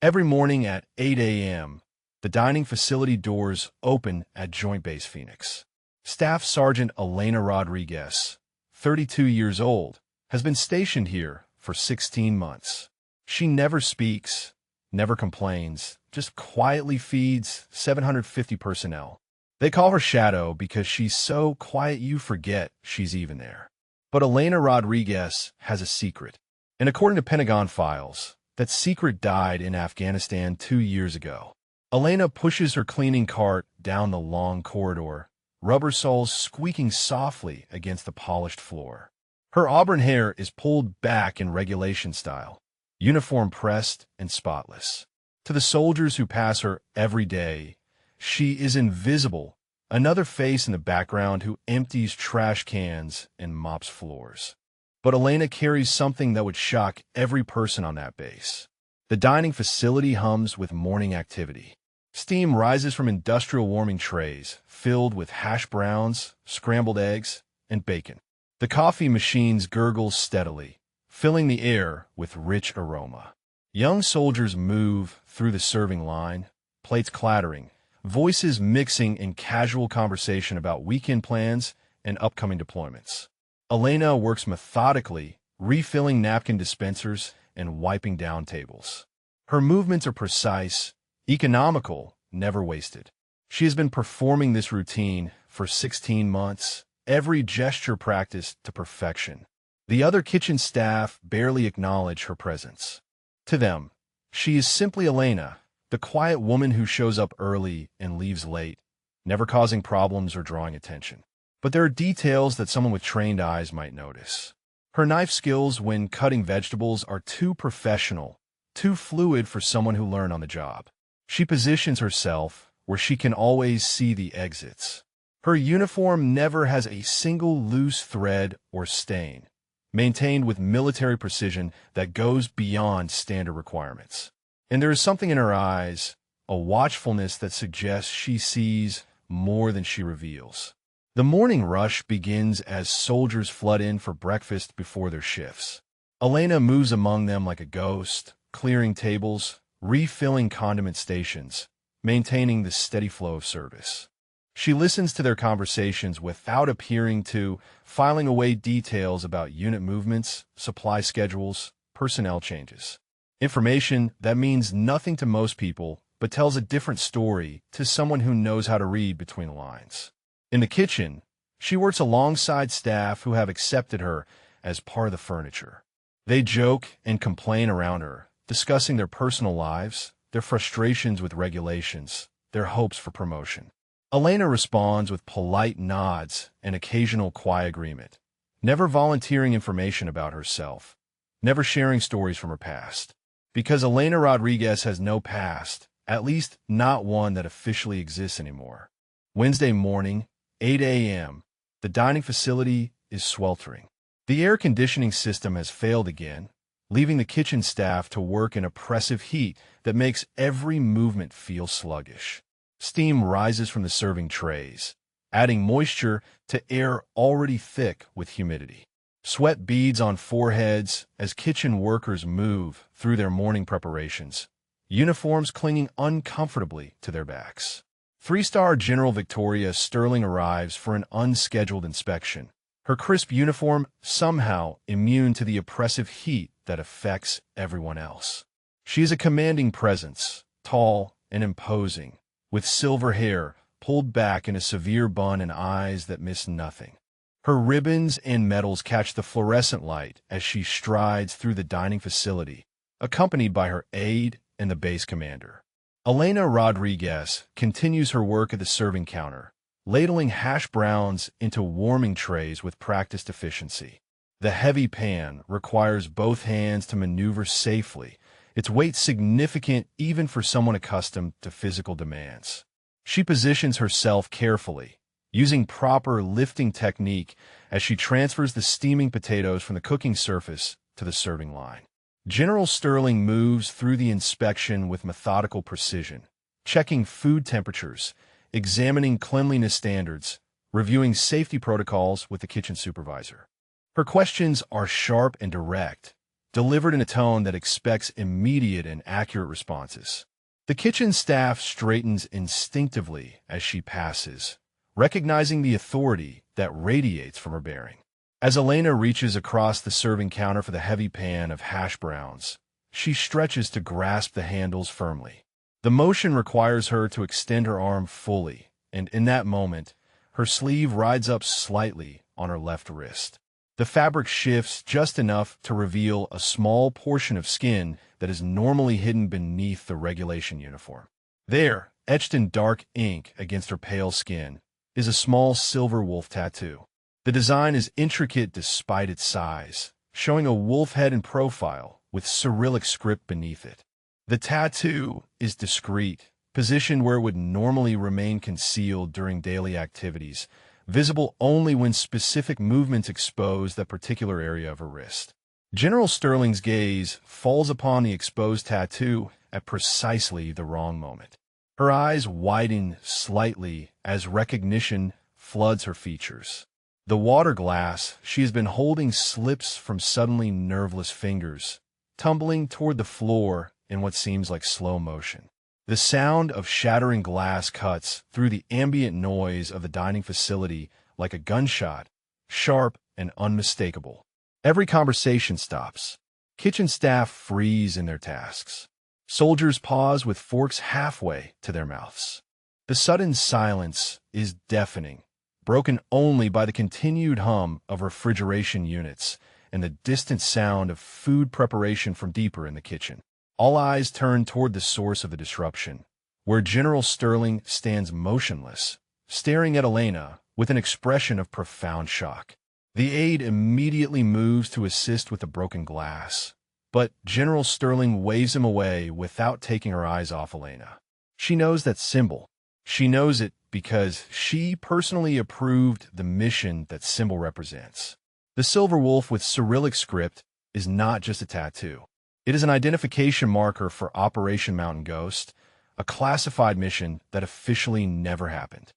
Every morning at 8 a.m., the dining facility doors open at Joint Base Phoenix. Staff Sergeant Elena Rodriguez, 32 years old, has been stationed here for 16 months. She never speaks, never complains, just quietly feeds 750 personnel. They call her Shadow because she's so quiet you forget she's even there. But Elena Rodriguez has a secret. And according to Pentagon files, that secret died in Afghanistan 2 years ago. Elena pushes her cleaning cart down the long corridor, rubber soles squeaking softly against the polished floor. Her auburn hair is pulled back in regulation style, uniform pressed and spotless. To the soldiers who pass her every day, she is invisible, another face in the background who empties trash cans and mops floors. But Elena carries something that would shock every person on that base. The dining facility hums with morning activity. Steam rises from industrial warming trays filled with hash browns, scrambled eggs, and bacon. The coffee machines gurgle steadily, filling the air with rich aroma. Young soldiers move through the serving line, plates clattering, voices mixing in casual conversation about weekend plans and upcoming deployments. Elena works methodically, refilling napkin dispensers and wiping down tables. Her movements are precise, economical, never wasted. She has been performing this routine for 16 months, every gesture practiced to perfection. The other kitchen staff barely acknowledge her presence. To them, she is simply Elena, the quiet woman who shows up early and leaves late, never causing problems or drawing attention. But there are details that someone with trained eyes might notice. Her knife skills when cutting vegetables are too professional, too fluid for someone who learned on the job. She positions herself where she can always see the exits. Her uniform never has a single loose thread or stain, maintained with military precision that goes beyond standard requirements. And there is something in her eyes, a watchfulness that suggests she sees more than she reveals. The morning rush begins as soldiers flood in for breakfast before their shifts. Elena moves among them like a ghost, clearing tables, refilling condiment stations, maintaining the steady flow of service. She listens to their conversations without appearing to, filing away details about unit movements, supply schedules, personnel changes. Information that means nothing to most people, but tells a different story to someone who knows how to read between the lines. In the kitchen, she works alongside staff who have accepted her as part of the furniture. They joke and complain around her, discussing their personal lives, their frustrations with regulations, their hopes for promotion. Elena responds with polite nods and occasional quiet agreement, never volunteering information about herself, never sharing stories from her past. Because Elena Rodriguez has no past, at least not one that officially exists anymore. Wednesday morning, 8 a.m., the dining facility is sweltering. The air conditioning system has failed again, leaving the kitchen staff to work in oppressive heat that makes every movement feel sluggish. Steam rises from the serving trays, adding moisture to air already thick with humidity. Sweat beads on foreheads as kitchen workers move through their morning preparations, uniforms clinging uncomfortably to their backs. 3-star General Victoria Sterling arrives for an unscheduled inspection, her crisp uniform somehow immune to the oppressive heat that affects everyone else. She is a commanding presence, tall and imposing, with silver hair pulled back in a severe bun and eyes that miss nothing. Her ribbons and medals catch the fluorescent light as she strides through the dining facility, accompanied by her aide and the base commander. Elena Rodriguez continues her work at the serving counter, ladling hash browns into warming trays with practiced efficiency. The heavy pan requires both hands to maneuver safely, its weight significant even for someone accustomed to physical demands. She positions herself carefully, using proper lifting technique as she transfers the steaming potatoes from the cooking surface to the serving line. General Sterling moves through the inspection with methodical precision, checking food temperatures, examining cleanliness standards, reviewing safety protocols with the kitchen supervisor. Her questions are sharp and direct, delivered in a tone that expects immediate and accurate responses. The kitchen staff straightens instinctively as she passes, recognizing the authority that radiates from her bearing. As Elena reaches across the serving counter for the heavy pan of hash browns, she stretches to grasp the handles firmly. The motion requires her to extend her arm fully, and in that moment, her sleeve rides up slightly on her left wrist. The fabric shifts just enough to reveal a small portion of skin that is normally hidden beneath the regulation uniform. There, etched in dark ink against her pale skin, is a small silver wolf tattoo. The design is intricate despite its size, showing a wolf head in profile with Cyrillic script beneath it. The tattoo is discreet, positioned where it would normally remain concealed during daily activities, visible only when specific movements expose that particular area of her wrist. General Sterling's gaze falls upon the exposed tattoo at precisely the wrong moment. Her eyes widen slightly as recognition floods her features. The water glass she has been holding slips from suddenly nerveless fingers, tumbling toward the floor in what seems like slow motion. The sound of shattering glass cuts through the ambient noise of the dining facility like a gunshot, sharp and unmistakable. Every conversation stops. Kitchen staff freeze in their tasks. Soldiers pause with forks halfway to their mouths. The sudden silence is deafening, broken only by the continued hum of refrigeration units and the distant sound of food preparation from deeper in the kitchen. All eyes turn toward the source of the disruption, where General Sterling stands motionless, staring at Elena with an expression of profound shock. The aide immediately moves to assist with the broken glass, but General Sterling waves him away without taking her eyes off Elena. She knows that symbol. She knows it because she personally approved the mission that symbol represents. The silver wolf with Cyrillic script is not just a tattoo. It is an identification marker for Operation Mountain Ghost, a classified mission that officially never happened.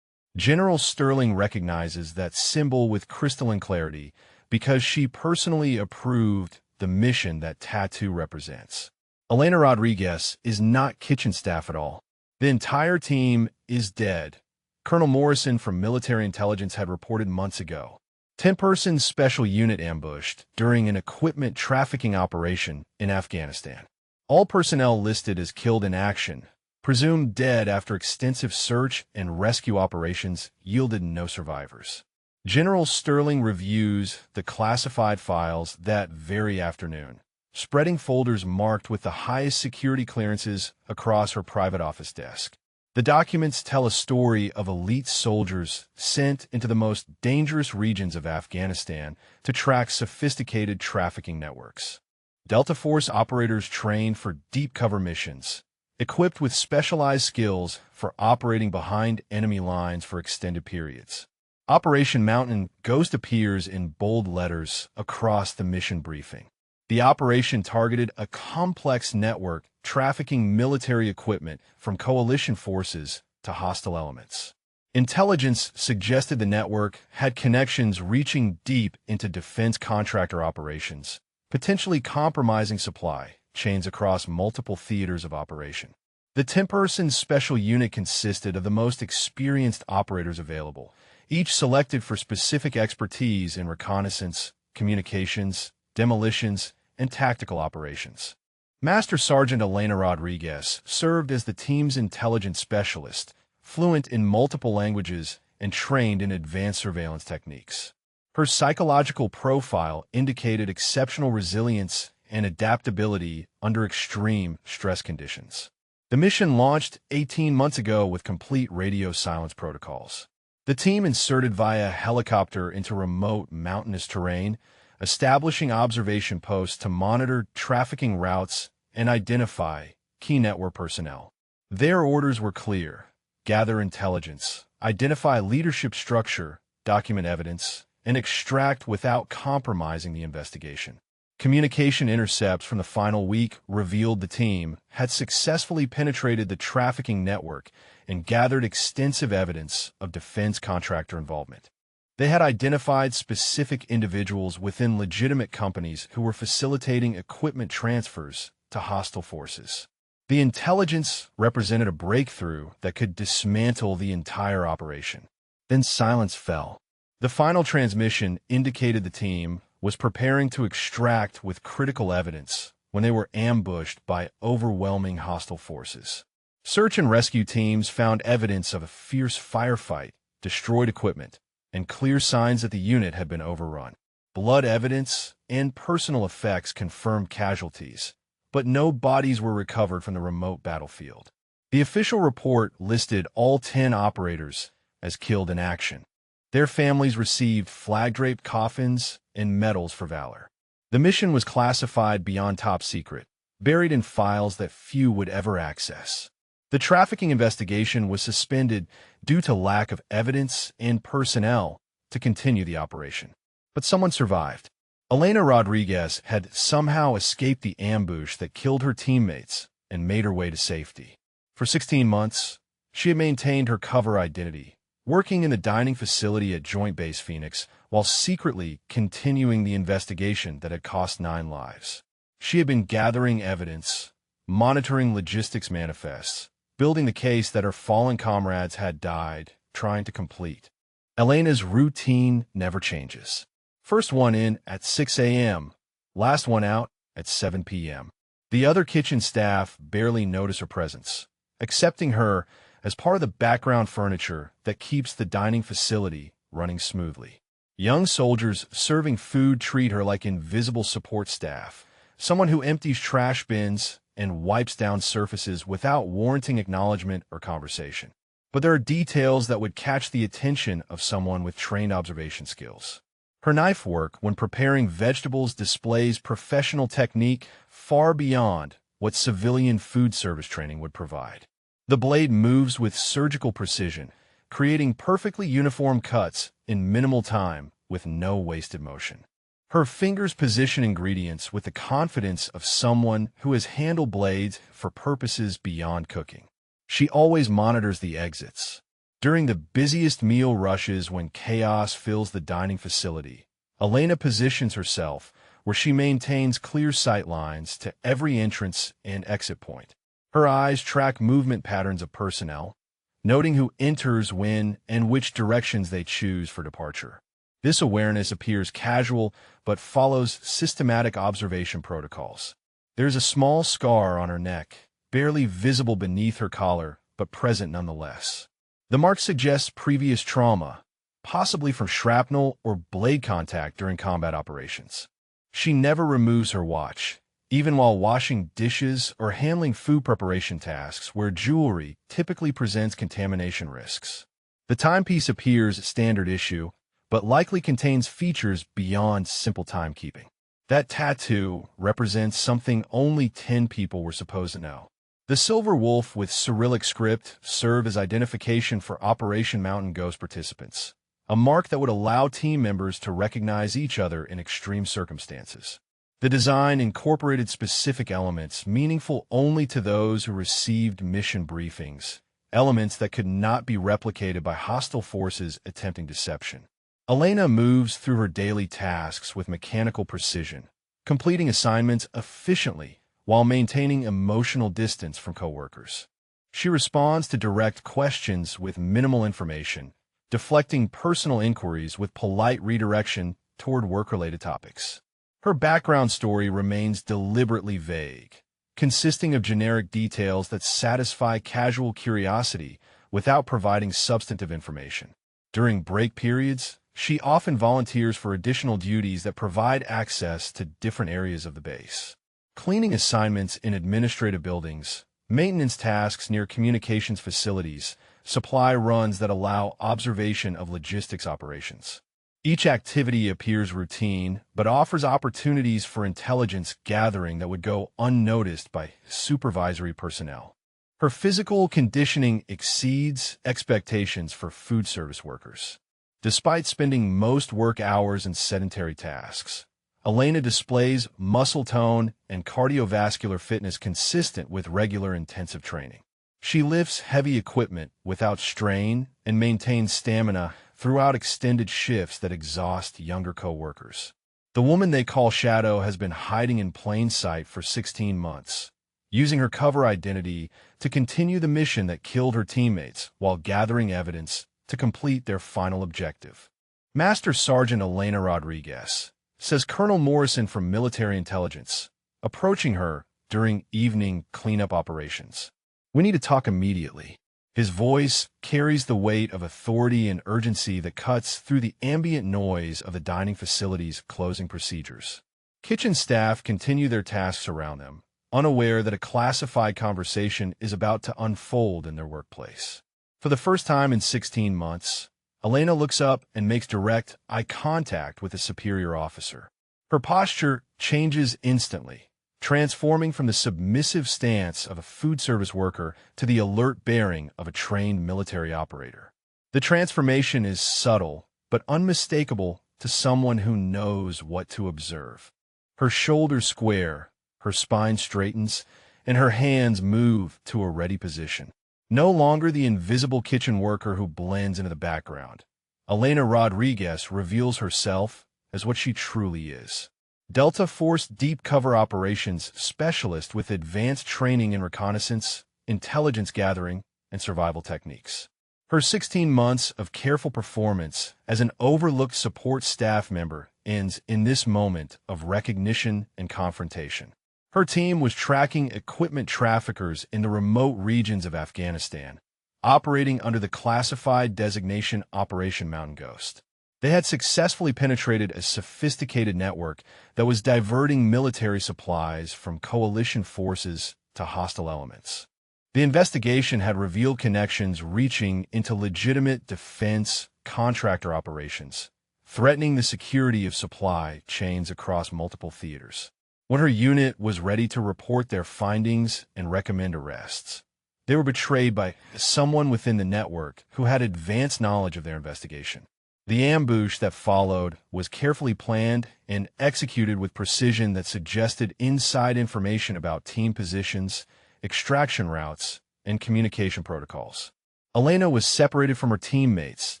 General Sterling recognizes that symbol with crystalline clarity because she personally approved the mission that tattoo represents. Elena Rodriguez is not kitchen staff at all. The entire team is dead. Colonel Morrison from military intelligence had reported months ago. 10-person special unit ambushed during an equipment trafficking operation in Afghanistan. All personnel listed as killed in action, presumed dead after extensive search and rescue operations yielded no survivors. General Sterling reviews the classified files that very afternoon, spreading folders marked with the highest security clearances across her private office desk. The documents tell a story of elite soldiers sent into the most dangerous regions of Afghanistan to track sophisticated trafficking networks. Delta Force operators trained for deep cover missions, equipped with specialized skills for operating behind enemy lines for extended periods. Operation Mountain Ghost appears in bold letters across the mission briefing. The operation targeted a complex network trafficking military equipment from coalition forces to hostile elements. Intelligence suggested the network had connections reaching deep into defense contractor operations, potentially compromising supply chains across multiple theaters of operation. The 10-person special unit consisted of the most experienced operators available, each selected for specific expertise in reconnaissance, communications, demolitions, and tactical operations. Master Sergeant Elena Rodriguez served as the team's intelligence specialist, fluent in multiple languages and trained in advanced surveillance techniques. Her psychological profile indicated exceptional resilience and adaptability under extreme stress conditions. The mission launched 18 months ago with complete radio silence protocols. The team inserted via helicopter into remote mountainous terrain, establishing observation posts to monitor trafficking routes and identify key network personnel. Their orders were clear: gather intelligence, identify leadership structure, document evidence, and extract without compromising the investigation. Communication intercepts from the final week revealed the team had successfully penetrated the trafficking network and gathered extensive evidence of defense contractor involvement. They had identified specific individuals within legitimate companies who were facilitating equipment transfers to hostile forces. The intelligence represented a breakthrough that could dismantle the entire operation. Then silence fell. The final transmission indicated the team was preparing to extract with critical evidence when they were ambushed by overwhelming hostile forces. Search and rescue teams found evidence of a fierce firefight, destroyed equipment, and clear signs that the unit had been overrun. Blood evidence and personal effects confirmed casualties, but no bodies were recovered from the remote battlefield. The official report listed all 10 operators as killed in action. Their families received flag-draped coffins and medals for valor. The mission was classified beyond top secret, buried in files that few would ever access. The trafficking investigation was suspended due to lack of evidence and personnel to continue the operation. But someone survived. Elena Rodriguez had somehow escaped the ambush that killed her teammates and made her way to safety. For 16 months, she had maintained her cover identity, working in the dining facility at Joint Base Phoenix while secretly continuing the investigation that had cost 9 lives. She had been gathering evidence, monitoring logistics manifests, building the case that her fallen comrades had died trying to complete. Elena's routine never changes. First one in at 6 a.m., last one out at 7 p.m. The other kitchen staff barely notice her presence, accepting her as part of the background furniture that keeps the dining facility running smoothly. Young soldiers serving food treat her like invisible support staff, someone who empties trash bins and wipes down surfaces without warranting acknowledgement or conversation. But there are details that would catch the attention of someone with trained observation skills. Her knife work when preparing vegetables displays professional technique far beyond what civilian food service training would provide. The blade moves with surgical precision, creating perfectly uniform cuts in minimal time with no wasted motion. Her fingers position ingredients with the confidence of someone who has handled blades for purposes beyond cooking. She always monitors the exits. During the busiest meal rushes when chaos fills the dining facility, Elena positions herself where she maintains clear sight lines to every entrance and exit point. Her eyes track movement patterns of personnel, noting who enters when and which directions they choose for departure. This awareness appears casual but follows systematic observation protocols. There's a small scar on her neck, barely visible beneath her collar, but present nonetheless. The mark suggests previous trauma, possibly from shrapnel or blade contact during combat operations. She never removes her watch, even while washing dishes or handling food preparation tasks where jewelry typically presents contamination risks. The timepiece appears standard issue, but likely contains features beyond simple timekeeping. That tattoo represents something only 10 people were supposed to know. The silver wolf with Cyrillic script served as identification for Operation Mountain Ghost participants, a mark that would allow team members to recognize each other in extreme circumstances. The design incorporated specific elements meaningful only to those who received mission briefings, elements that could not be replicated by hostile forces attempting deception. Elena moves through her daily tasks with mechanical precision, completing assignments efficiently while maintaining emotional distance from coworkers. She responds to direct questions with minimal information, deflecting personal inquiries with polite redirection toward work-related topics. Her background story remains deliberately vague, consisting of generic details that satisfy casual curiosity without providing substantive information. During break periods, she often volunteers for additional duties that provide access to different areas of the base. Cleaning assignments in administrative buildings, maintenance tasks near communications facilities, supply runs that allow observation of logistics operations. Each activity appears routine, but offers opportunities for intelligence gathering that would go unnoticed by supervisory personnel. Her physical conditioning exceeds expectations for food service workers. Despite spending most work hours in sedentary tasks, Elena displays muscle tone and cardiovascular fitness consistent with regular intensive training. She lifts heavy equipment without strain and maintains stamina throughout extended shifts that exhaust younger co-workers. The woman they call Shadow has been hiding in plain sight for 16 months, using her cover identity to continue the mission that killed her teammates while gathering evidence to complete their final objective. Master Sergeant Elena Rodriguez, says Colonel Morrison from Military Intelligence, approaching her during evening cleanup operations. "We need to talk immediately." His voice carries the weight of authority and urgency that cuts through the ambient noise of the dining facility's closing procedures. Kitchen staff continue their tasks around them, unaware that a classified conversation is about to unfold in their workplace. For the first time in 16 months, Elena looks up and makes direct eye contact with a superior officer. Her posture changes instantly, transforming from the submissive stance of a food service worker to the alert bearing of a trained military operator. The transformation is subtle, but unmistakable to someone who knows what to observe. Her shoulders square, her spine straightens, and her hands move to a ready position. No longer the invisible kitchen worker who blends into the background, Elena Rodriguez reveals herself as what she truly is. Delta Force Deep Cover Operations Specialist with advanced training in reconnaissance, intelligence gathering, and survival techniques. Her 16 months of careful performance as an overlooked support staff member ends in this moment of recognition and confrontation. Her team was tracking equipment traffickers in the remote regions of Afghanistan, operating under the classified designation Operation Mountain Ghost. They had successfully penetrated a sophisticated network that was diverting military supplies from coalition forces to hostile elements. The investigation had revealed connections reaching into legitimate defense contractor operations, threatening the security of supply chains across multiple theaters. When her unit was ready to report their findings and recommend arrests, they were betrayed by someone within the network who had advanced knowledge of their investigation. The ambush that followed was carefully planned and executed with precision that suggested inside information about team positions, extraction routes, and communication protocols. Elena was separated from her teammates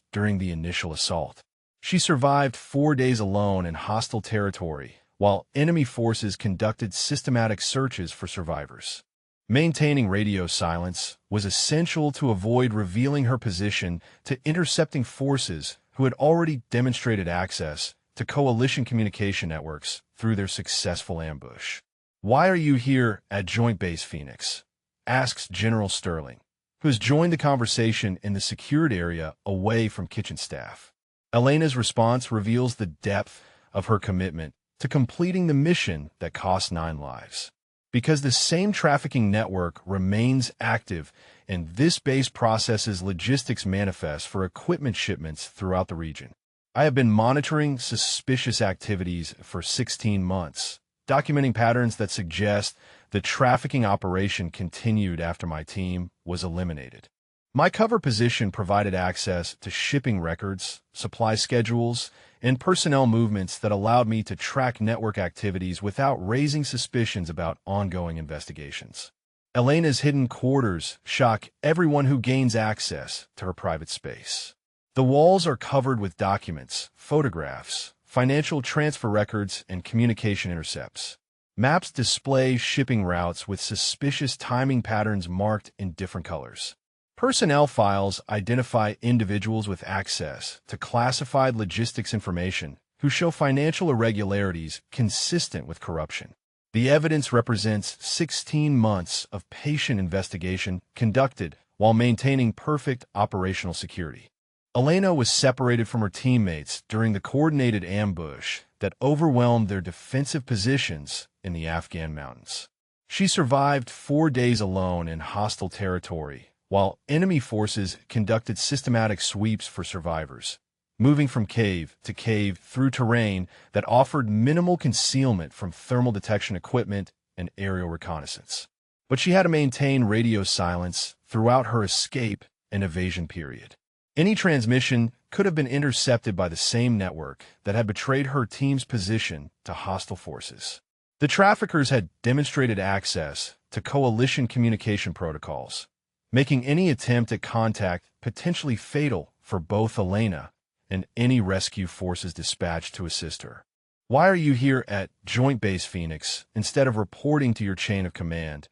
during the initial assault. She survived 4 days alone in hostile territory, while enemy forces conducted systematic searches for survivors. Maintaining radio silence was essential to avoid revealing her position to intercepting forces who had already demonstrated access to coalition communication networks through their successful ambush. "Why are you here at Joint Base Phoenix?" asks General Sterling, who has joined the conversation in the secured area away from kitchen staff. Elena's response reveals the depth of her commitment to completing the mission that cost 9 lives. Because the same trafficking network remains active, and this base processes logistics manifests for equipment shipments throughout the region. I have been monitoring suspicious activities for 16 months, documenting patterns that suggest the trafficking operation continued after my team was eliminated. My cover position provided access to shipping records, supply schedules, and personnel movements that allowed me to track network activities without raising suspicions about ongoing investigations. Elena's hidden quarters shock everyone who gains access to her private space. The walls are covered with documents, photographs, financial transfer records, and communication intercepts. Maps display shipping routes with suspicious timing patterns marked in different colors. Personnel files identify individuals with access to classified logistics information who show financial irregularities consistent with corruption. The evidence represents 16 months of patient investigation conducted while maintaining perfect operational security. Elena was separated from her teammates during the coordinated ambush that overwhelmed their defensive positions in the Afghan mountains. She survived 4 days alone in hostile territory, while enemy forces conducted systematic sweeps for survivors, moving from cave to cave through terrain that offered minimal concealment from thermal detection equipment and aerial reconnaissance. But she had to maintain radio silence throughout her escape and evasion period. Any transmission could have been intercepted by the same network that had betrayed her team's position to hostile forces. The traffickers had demonstrated access to coalition communication protocols, making any attempt at contact potentially fatal for both Elena and any rescue forces dispatched to assist her. "Why are you here at Joint Base Phoenix instead of reporting to your chain of command?"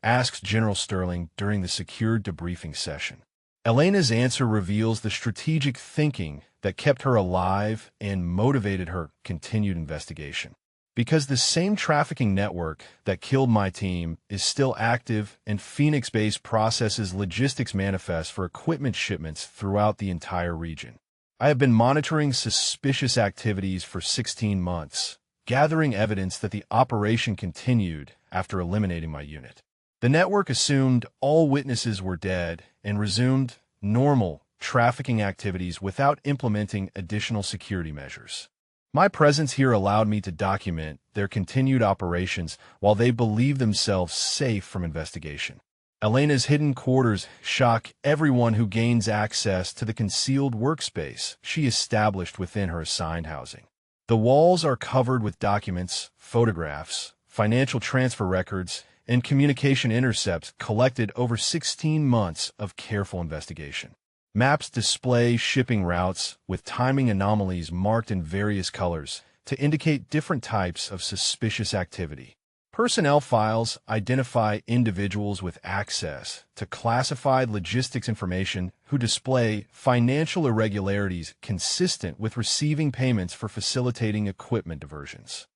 asks General Sterling during the secured debriefing session. Elena's answer reveals the strategic thinking that kept her alive and motivated her continued investigation. Because the same trafficking network that killed my team is still active, and Phoenix-based processes logistics manifests for equipment shipments throughout the entire region. I have been monitoring suspicious activities for 16 months, gathering evidence that the operation continued after eliminating my unit. The network assumed all witnesses were dead and resumed normal trafficking activities without implementing additional security measures. My presence here allowed me to document their continued operations while they believed themselves safe from investigation. Elena's hidden quarters shock everyone who gains access to the concealed workspace she established within her assigned housing. The walls are covered with documents, photographs, financial transfer records, and communication intercepts collected over 16 months of careful investigation. Maps display shipping routes with timing anomalies marked in various colors to indicate different types of suspicious activity. Personnel files identify individuals with access to classified logistics information who display financial irregularities consistent with receiving payments for facilitating equipment diversions.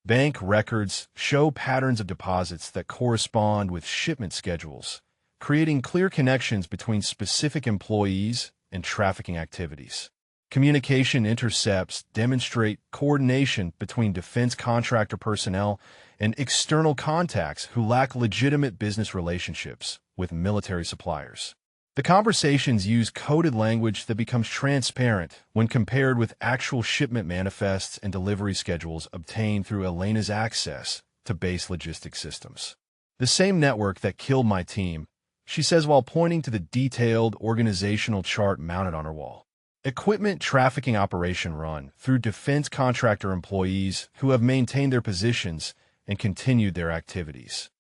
Bank records show patterns of deposits that correspond with shipment schedules, creating clear connections between specific employees and trafficking activities. Communication intercepts demonstrate coordination between defense contractor personnel and external contacts who lack legitimate business relationships with military suppliers. The conversations use coded language that becomes transparent when compared with actual shipment manifests and delivery schedules obtained through Elena's access to base logistics systems. "The same network that killed my team," she says while pointing to the detailed organizational chart mounted on her wall. "Equipment trafficking operation run through defense contractor employees who have maintained their positions and continued their activities.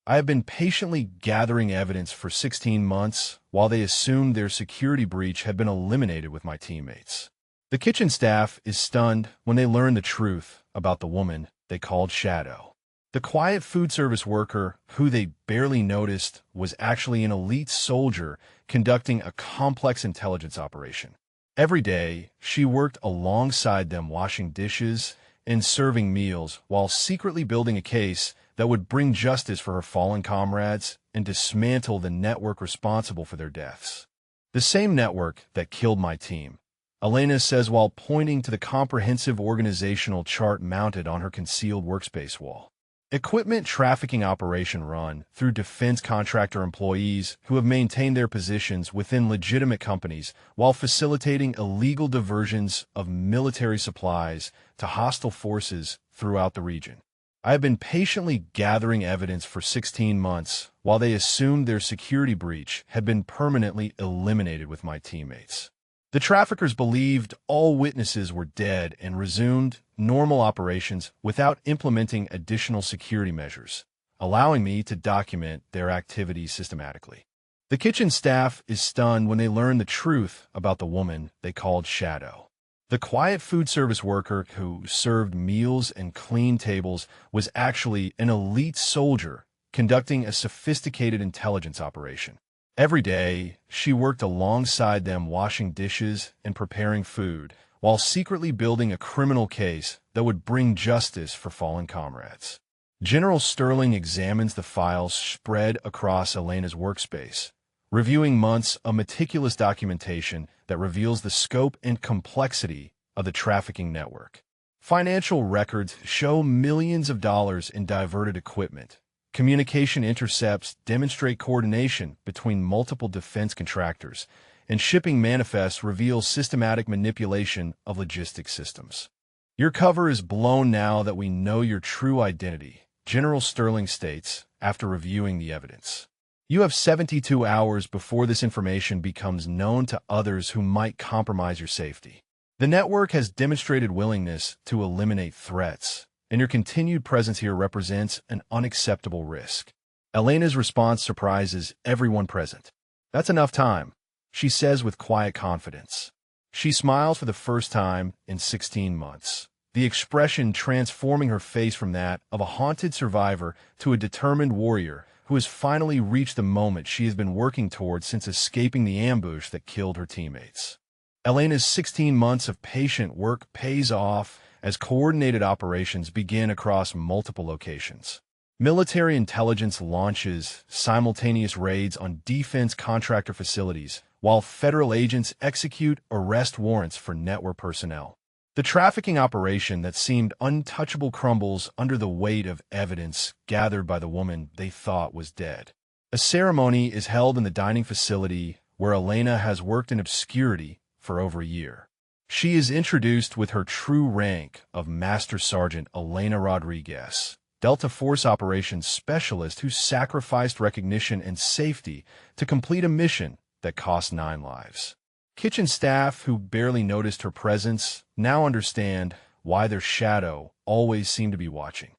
I have been patiently gathering evidence for 16 months while they assumed their security breach had been eliminated with my teammates." The kitchen staff is stunned when they learn the truth about the woman they called Shadow. The quiet food service worker who they barely noticed was actually an elite soldier conducting a complex intelligence operation. Every day, she worked alongside them washing dishes and serving meals while secretly building a case that would bring justice for her fallen comrades and dismantle the network responsible for their deaths. "The same network that killed my team," Elena says while pointing to the comprehensive organizational chart mounted on her concealed workspace wall. "Equipment trafficking operation run through defense contractor employees who have maintained their positions within legitimate companies while facilitating illegal diversions of military supplies to hostile forces throughout the region. I have been patiently gathering evidence for 16 months while they assumed their security breach had been permanently eliminated with my teammates. The traffickers believed all witnesses were dead and resumed normal operations without implementing additional security measures, allowing me to document their activities systematically. The kitchen staff is stunned when they learn the truth about the woman they called Shadow. The quiet food service worker who served meals and cleaned tables was actually an elite soldier conducting a sophisticated intelligence operation. Every day, she worked alongside them washing dishes and preparing food, while secretly building a criminal case that would bring justice for fallen comrades. General Sterling examines the files spread across Elena's workspace, reviewing months of meticulous documentation that reveals the scope and complexity of the trafficking network. Financial records show millions of dollars in diverted equipment. Communication intercepts demonstrate coordination between multiple defense contractors, and shipping manifests reveal systematic manipulation of logistics systems. "Your cover is blown now that we know your true identity," General Sterling states after reviewing the evidence. "You have 72 hours before this information becomes known to others who might compromise your safety. The network has demonstrated willingness to eliminate threats, and your continued presence here represents an unacceptable risk." Elena's response surprises everyone present. "That's enough time," she says with quiet confidence. She smiles for the first time in 16 months, the expression transforming her face from that of a haunted survivor to a determined warrior who has finally reached the moment she has been working towards since escaping the ambush that killed her teammates. Elena's 16 months of patient work pays off as coordinated operations begin across multiple locations. Military intelligence launches simultaneous raids on defense contractor facilities, while federal agents execute arrest warrants for network personnel. The trafficking operation that seemed untouchable crumbles under the weight of evidence gathered by the woman they thought was dead. A ceremony is held in the dining facility where Elena has worked in obscurity for over a year. She is introduced with her true rank of Master Sergeant Elena Rodriguez, Delta Force Operations Specialist who sacrificed recognition and safety to complete a mission that cost 9 lives. Kitchen staff who barely noticed her presence now understand why their shadow always seemed to be watching.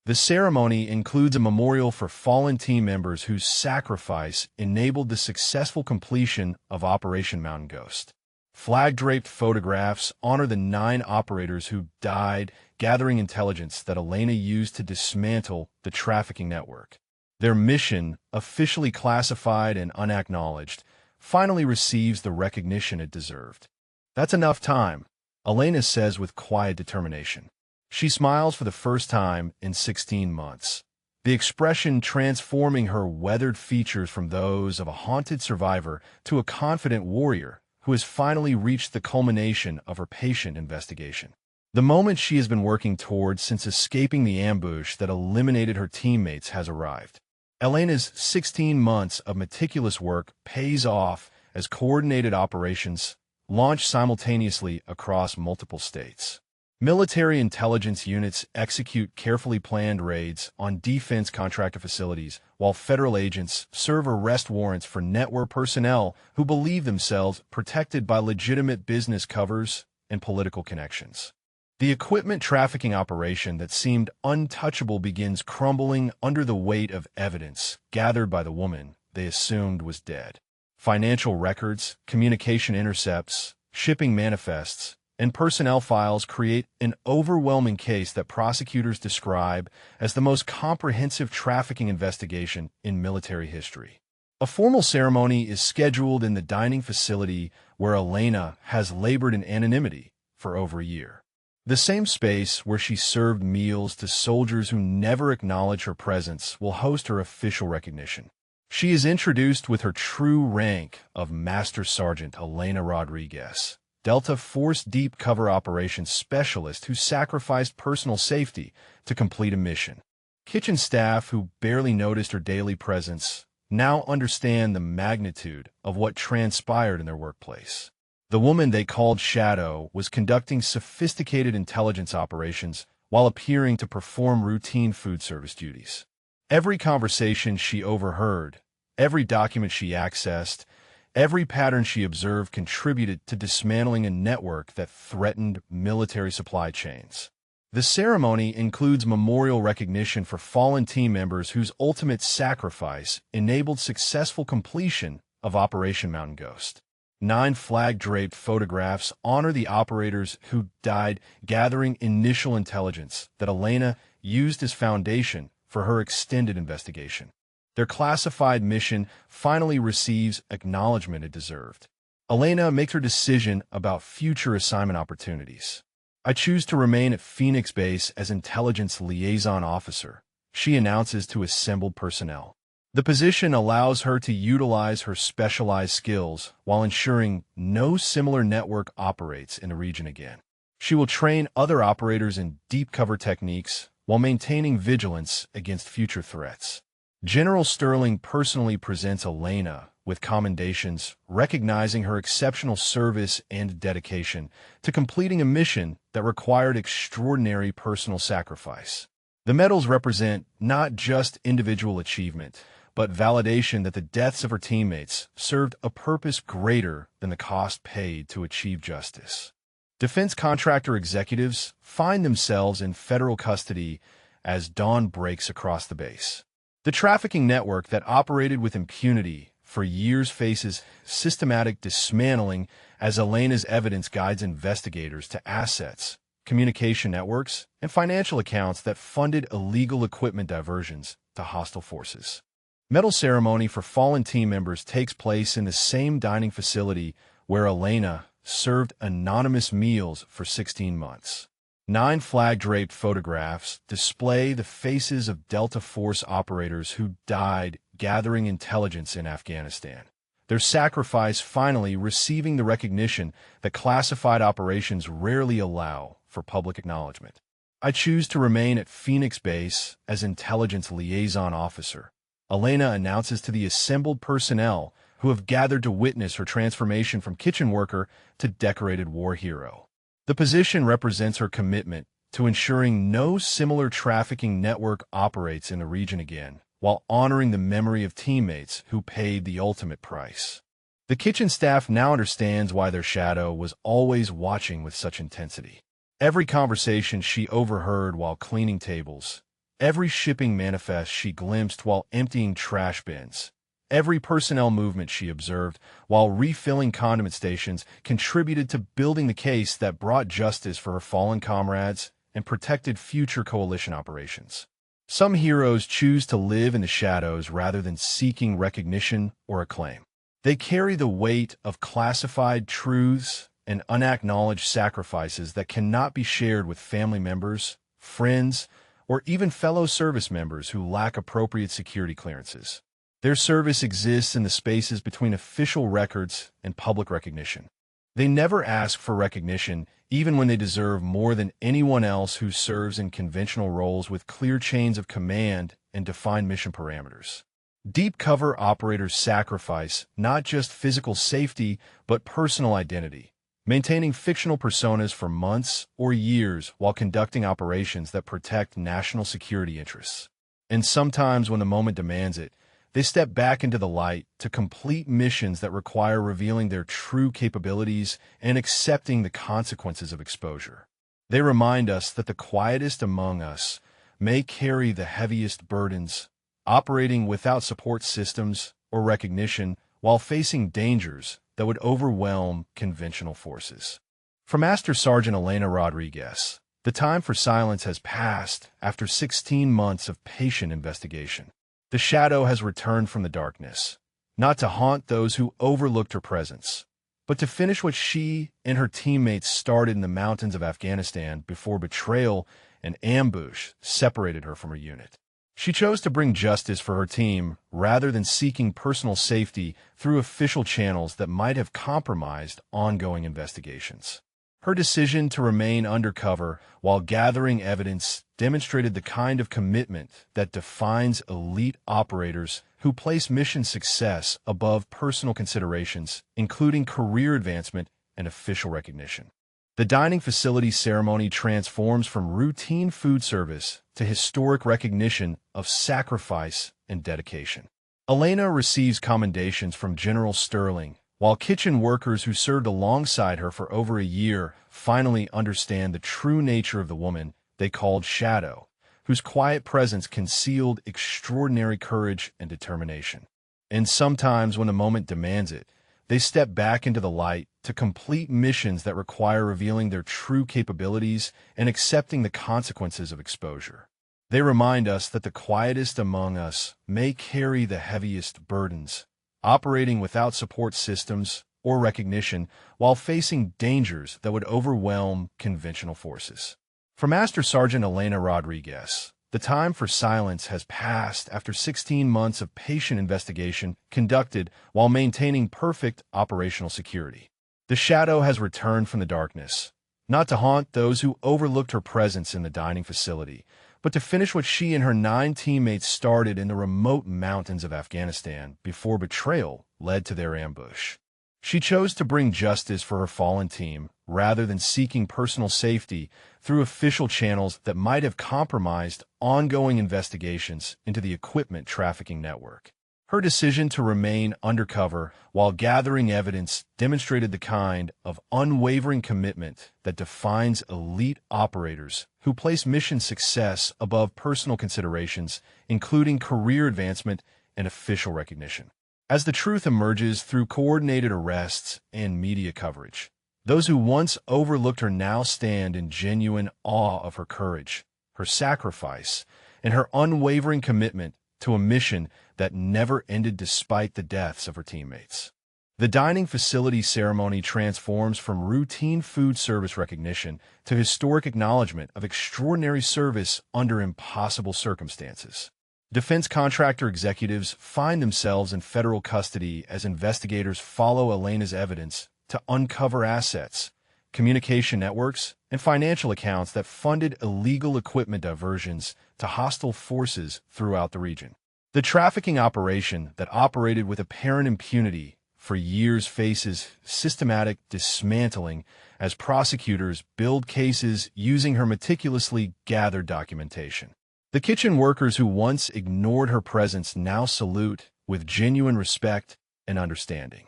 The ceremony includes a memorial for fallen team members whose sacrifice enabled the successful completion of Operation Mountain Ghost. Flag-draped photographs honor the 9 operators who died, gathering intelligence that Elena used to dismantle the trafficking network. Their mission, officially classified and unacknowledged, finally receives the recognition it deserved. That's enough time, Elena says with quiet determination. She smiles for the first time in 16 months, the expression transforming her weathered features from those of a haunted survivor to a confident warrior who has finally reached the culmination of her patient investigation. The moment she has been working towards since escaping the ambush that eliminated her teammates has arrived. Elena's 16 months of meticulous work pays off as coordinated operations launch simultaneously across multiple states. Military intelligence units execute carefully planned raids on defense contractor facilities, while federal agents serve arrest warrants for network personnel who believe themselves protected by legitimate business covers and political connections. The equipment trafficking operation that seemed untouchable begins crumbling under the weight of evidence gathered by the woman they assumed was dead. Financial records, communication intercepts, shipping manifests, and personnel files create an overwhelming case that prosecutors describe as the most comprehensive trafficking investigation in military history. A formal ceremony is scheduled in the dining facility where Elena has labored in anonymity for over a year. The same space where she served meals to soldiers who never acknowledge her presence will host her official recognition. She is introduced with her true rank of Master Sergeant Elena Rodriguez, Delta Force Deep Cover Operations Specialist who sacrificed personal safety to complete a mission. Kitchen staff who barely noticed her daily presence now understand the magnitude of what transpired in their workplace. The woman they called Shadow was conducting sophisticated intelligence operations while appearing to perform routine food service duties. Every conversation she overheard, every document she accessed, every pattern she observed contributed to dismantling a network that threatened military supply chains. The ceremony includes memorial recognition for fallen team members whose ultimate sacrifice enabled successful completion of Operation Mountain Ghost. 9 flag-draped photographs honor the operators who died, gathering initial intelligence that Elena used as foundation for her extended investigation. Their classified mission finally receives acknowledgement it deserved. Elena makes her decision about future assignment opportunities. "I choose to remain at Phoenix Base as Intelligence Liaison Officer," she announces to assembled personnel. The position allows her to utilize her specialized skills while ensuring no similar network operates in the region again. She will train other operators in deep cover techniques while maintaining vigilance against future threats. General Sterling personally presents Elena with commendations, recognizing her exceptional service and dedication to completing a mission that required extraordinary personal sacrifice. The medals represent not just individual achievement, but validation that the deaths of her teammates served a purpose greater than the cost paid to achieve justice. Defense contractor executives find themselves in federal custody as dawn breaks across the base. The trafficking network that operated with impunity for years faces systematic dismantling as Elena's evidence guides investigators to assets, communication networks, and financial accounts that funded illegal equipment diversions to hostile forces. Medal ceremony for fallen team members takes place in the same dining facility where Elena served anonymous meals for 16 months. 9 flag-draped photographs display the faces of Delta Force operators who died gathering intelligence in Afghanistan. Their sacrifice finally receiving the recognition that classified operations rarely allow for public acknowledgement. I choose to remain at Phoenix Base as intelligence liaison officer. Elena announces to the assembled personnel who have gathered to witness her transformation from kitchen worker to decorated war hero. The position represents her commitment to ensuring no similar trafficking network operates in the region again, while honoring the memory of teammates who paid the ultimate price. The kitchen staff now understands why their shadow was always watching with such intensity. Every conversation she overheard while cleaning tables, every shipping manifest she glimpsed while emptying trash bins, every personnel movement she observed while refilling condiment stations contributed to building the case that brought justice for her fallen comrades and protected future coalition operations. Some heroes choose to live in the shadows rather than seeking recognition or acclaim. They carry the weight of classified truths and unacknowledged sacrifices that cannot be shared with family members, friends, or even fellow service members who lack appropriate security clearances. Their service exists in the spaces between official records and public recognition. They never ask for recognition, even when they deserve more than anyone else who serves in conventional roles with clear chains of command and defined mission parameters. Deep cover operators sacrifice not just physical safety, but personal identity, maintaining fictional personas for months or years while conducting operations that protect national security interests. And sometimes, when the moment demands it, they step back into the light to complete missions that require revealing their true capabilities and accepting the consequences of exposure. They remind us that the quietest among us may carry the heaviest burdens, operating without support systems or recognition while facing dangers that would overwhelm conventional forces. For Master Sergeant Elena Rodriguez, the time for silence has passed after 16 months of patient investigation. The shadow has returned from the darkness, not to haunt those who overlooked her presence, but to finish what she and her teammates started in the mountains of Afghanistan before betrayal and ambush separated her from her unit. She chose to bring justice for her team rather than seeking personal safety through official channels that might have compromised ongoing investigations. Her decision to remain undercover while gathering evidence demonstrated the kind of commitment that defines elite operators who place mission success above personal considerations, including career advancement and official recognition. The dining facility ceremony transforms from routine food service to historic recognition of sacrifice and dedication. Elena receives commendations from General Sterling, while kitchen workers who served alongside her for over a year finally understand the true nature of the woman they called Shadow, whose quiet presence concealed extraordinary courage and determination. And sometimes, when the moment demands it, they step back into the light to complete missions that require revealing their true capabilities and accepting the consequences of exposure. They remind us that the quietest among us may carry the heaviest burdens, operating without support systems or recognition while facing dangers that would overwhelm conventional forces. For Master Sergeant Elena Rodriguez, the time for silence has passed after 16 months of patient investigation conducted while maintaining perfect operational security. The shadow has returned from the darkness, not to haunt those who overlooked her presence in the dining facility, but to finish what she and her 9 teammates started in the remote mountains of Afghanistan before betrayal led to their ambush. She chose to bring justice for her fallen team rather than seeking personal safety through official channels that might have compromised ongoing investigations into the equipment trafficking network. Her decision to remain undercover while gathering evidence demonstrated the kind of unwavering commitment that defines elite operators who place mission success above personal considerations, including career advancement and official recognition. As the truth emerges through coordinated arrests and media coverage, those who once overlooked her now stand in genuine awe of her courage, her sacrifice, and her unwavering commitment to a mission that never ended despite the deaths of her teammates. The dining facility ceremony transforms from routine food service recognition to historic acknowledgement of extraordinary service under impossible circumstances. Defense contractor executives find themselves in federal custody as investigators follow Elena's evidence to uncover assets, communication networks, and financial accounts that funded illegal equipment diversions to hostile forces throughout the region. The trafficking operation that operated with apparent impunity for years faces systematic dismantling as prosecutors build cases using her meticulously gathered documentation. The kitchen workers who once ignored her presence now salute with genuine respect and understanding.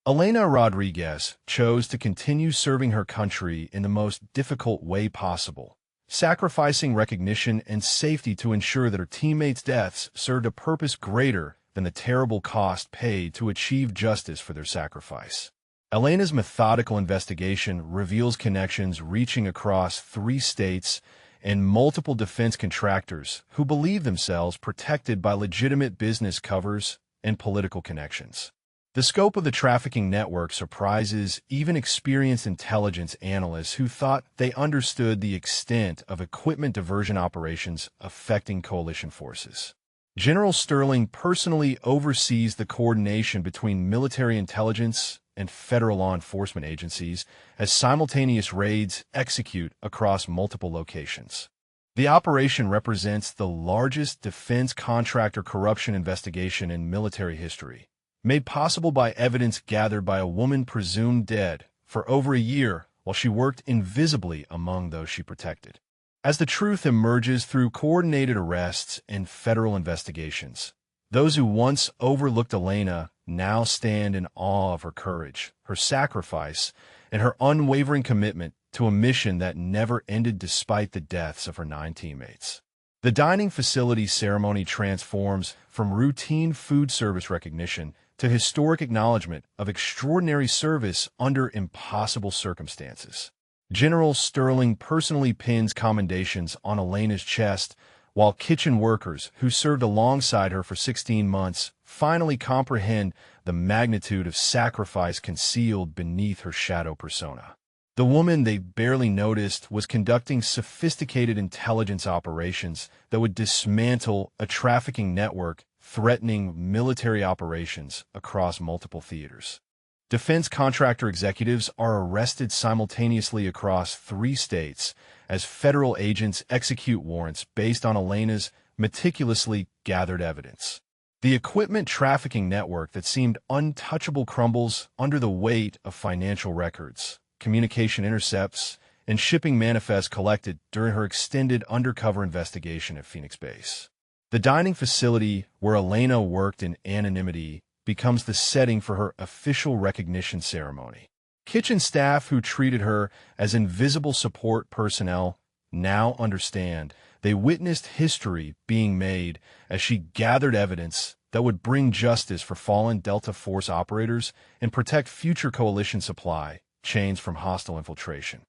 Elena Rodriguez chose to continue serving her country in the most difficult way possible, sacrificing recognition and safety to ensure that her teammates' deaths served a purpose greater than the terrible cost paid to achieve justice for their sacrifice. Elena's methodical investigation reveals connections reaching across 3 states and multiple defense contractors who believe themselves protected by legitimate business covers and political connections. The scope of the trafficking network surprises even experienced intelligence analysts who thought they understood the extent of equipment diversion operations affecting coalition forces. General Sterling personally oversees the coordination between military intelligence and federal law enforcement agencies as simultaneous raids execute across multiple locations. The operation represents the largest defense contractor corruption investigation in military history, made possible by evidence gathered by a woman presumed dead for over a year while she worked invisibly among those she protected. As the truth emerges through coordinated arrests and federal investigations, those who once overlooked Elena now stand in awe of her courage, her sacrifice, and her unwavering commitment to a mission that never ended despite the deaths of her 9 teammates. The dining facility ceremony transforms from routine food service recognition to historic acknowledgement of extraordinary service under impossible circumstances. General Sterling personally pins commendations on Elena's chest, while kitchen workers who served alongside her for 16 months finally comprehend the magnitude of sacrifice concealed beneath her shadow persona. The woman they barely noticed was conducting sophisticated intelligence operations that would dismantle a trafficking network threatening military operations across multiple theaters. Defense contractor executives are arrested simultaneously across 3 states as federal agents execute warrants based on Elena's meticulously gathered evidence. The equipment trafficking network that seemed untouchable crumbles under the weight of financial records, communication intercepts, and shipping manifests collected during her extended undercover investigation at Phoenix Base. The dining facility where Elena worked in anonymity becomes the setting for her official recognition ceremony. Kitchen staff who treated her as invisible support personnel now understand they witnessed history being made as she gathered evidence that would bring justice for fallen Delta Force operators and protect future coalition supply chains from hostile infiltration.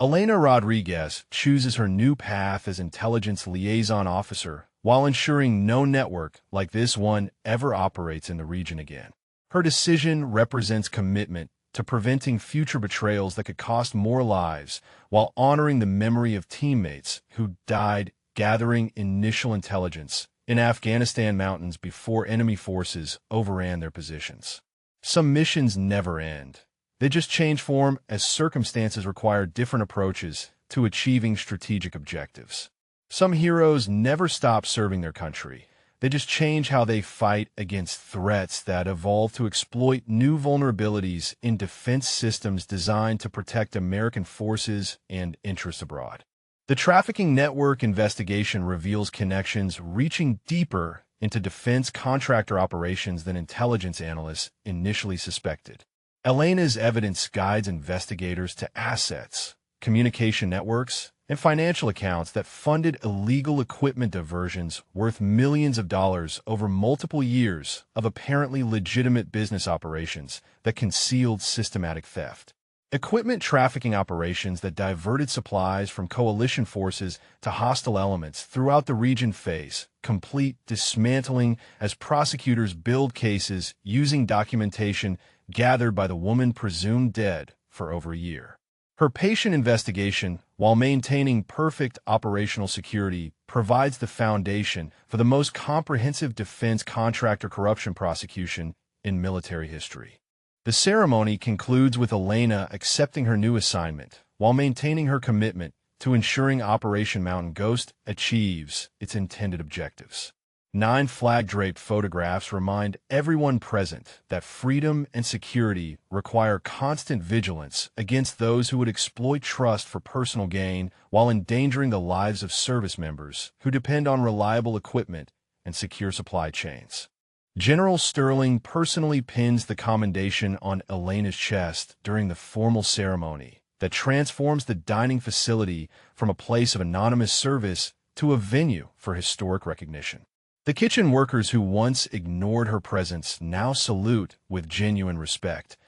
Elena Rodriguez chooses her new path as intelligence liaison officer while ensuring no network like this one ever operates in the region again. Her decision represents commitment to preventing future betrayals that could cost more lives while honoring the memory of teammates who died gathering initial intelligence in Afghanistan mountains before enemy forces overran their positions. Some missions never end. They just change form as circumstances require different approaches to achieving strategic objectives. Some heroes never stop serving their country. They just change how they fight against threats that evolve to exploit new vulnerabilities in defense systems designed to protect American forces and interests abroad. The trafficking network investigation reveals connections reaching deeper into defense contractor operations than intelligence analysts initially suspected. Elena's evidence guides investigators to assets, communication networks, and financial accounts that funded illegal equipment diversions worth millions of dollars over multiple years of apparently legitimate business operations that concealed systematic theft. Equipment trafficking operations that diverted supplies from coalition forces to hostile elements throughout the region face complete dismantling as prosecutors build cases using documentation gathered by the woman presumed dead for over a year. Her patient investigation, while maintaining perfect operational security, provides the foundation for the most comprehensive defense contractor corruption prosecution in military history. The ceremony concludes with Elena accepting her new assignment, while maintaining her commitment to ensuring Operation Mountain Ghost achieves its intended objectives. 9 flag-draped photographs remind everyone present that freedom and security require constant vigilance against those who would exploit trust for personal gain while endangering the lives of service members who depend on reliable equipment and secure supply chains. General Sterling personally pins the commendation on Elena's chest during the formal ceremony that transforms the dining facility from a place of anonymous service to a venue for historic recognition. The kitchen workers who once ignored her presence now salute with genuine respect,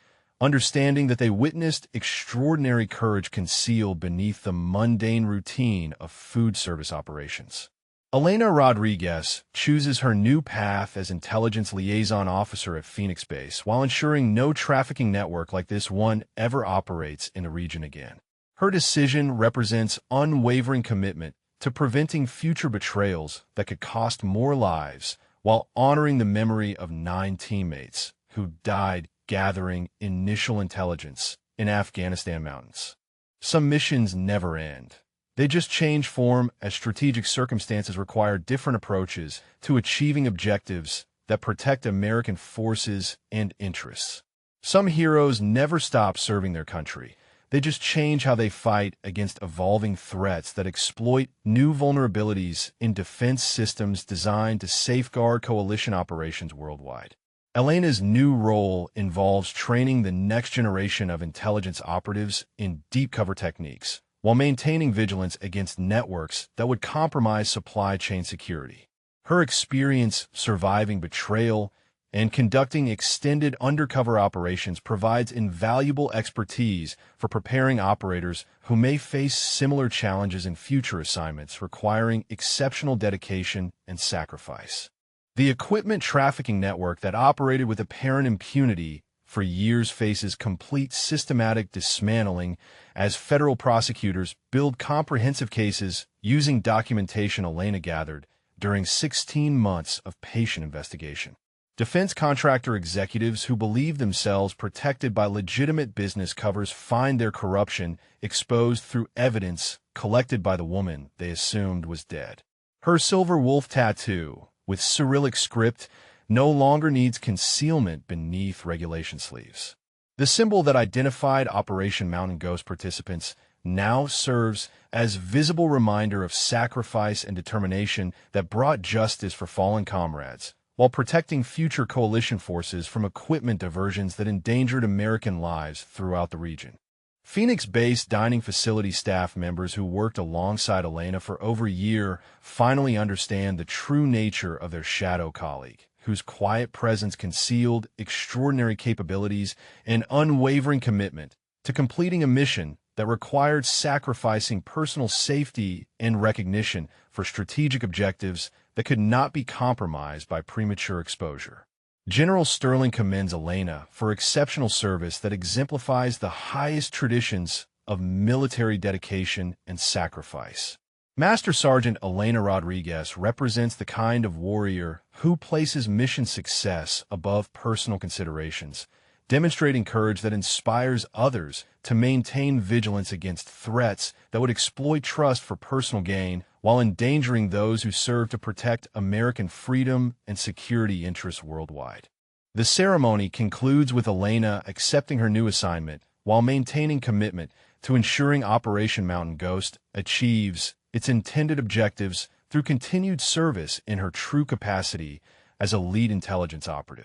understanding that they witnessed extraordinary courage concealed beneath the mundane routine of food service operations. Elena Rodriguez chooses her new path as intelligence liaison officer at Phoenix Base while ensuring no trafficking network like this one ever operates in the region again. Her decision represents unwavering commitment to preventing future betrayals that could cost more lives while honoring the memory of 9 teammates who died gathering initial intelligence in Afghanistan mountains. Some missions never end. They just change form as strategic circumstances require different approaches to achieving objectives that protect American forces and interests. Some heroes never stop serving their country. They just change how they fight against evolving threats that exploit new vulnerabilities in defense systems designed to safeguard coalition operations worldwide. Elena's new role involves training the next generation of intelligence operatives in deep cover techniques, while maintaining vigilance against networks that would compromise supply chain security. Her experience surviving betrayal and conducting extended undercover operations provides invaluable expertise for preparing operators who may face similar challenges in future assignments requiring exceptional dedication and sacrifice. The equipment trafficking network that operated with apparent impunity for years faces complete systematic dismantling as federal prosecutors build comprehensive cases using documentation Elena gathered during 16 months of patient investigation. Defense contractor executives who believe themselves protected by legitimate business covers find their corruption exposed through evidence collected by the woman they assumed was dead. Her silver wolf tattoo, with Cyrillic script, no longer needs concealment beneath regulation sleeves. The symbol that identified Operation Mountain Ghost participants now serves as visible reminder of sacrifice and determination that brought justice for fallen comrades, while protecting future coalition forces from equipment diversions that endangered American lives throughout the region. Phoenix-based dining facility staff members who worked alongside Elena for over a year finally understand the true nature of their shadow colleague, whose quiet presence concealed extraordinary capabilities and unwavering commitment to completing a mission that required sacrificing personal safety and recognition for strategic objectives that could not be compromised by premature exposure. General Sterling commends Elena for exceptional service that exemplifies the highest traditions of military dedication and sacrifice. Master Sergeant Elena Rodriguez represents the kind of warrior who places mission success above personal considerations, demonstrating courage that inspires others to maintain vigilance against threats that would exploit trust for personal gain while endangering those who serve to protect American freedom and security interests worldwide. The ceremony concludes with Elena accepting her new assignment while maintaining commitment to ensuring Operation Mountain Ghost achieves its intended objectives through continued service in her true capacity as a lead intelligence operative.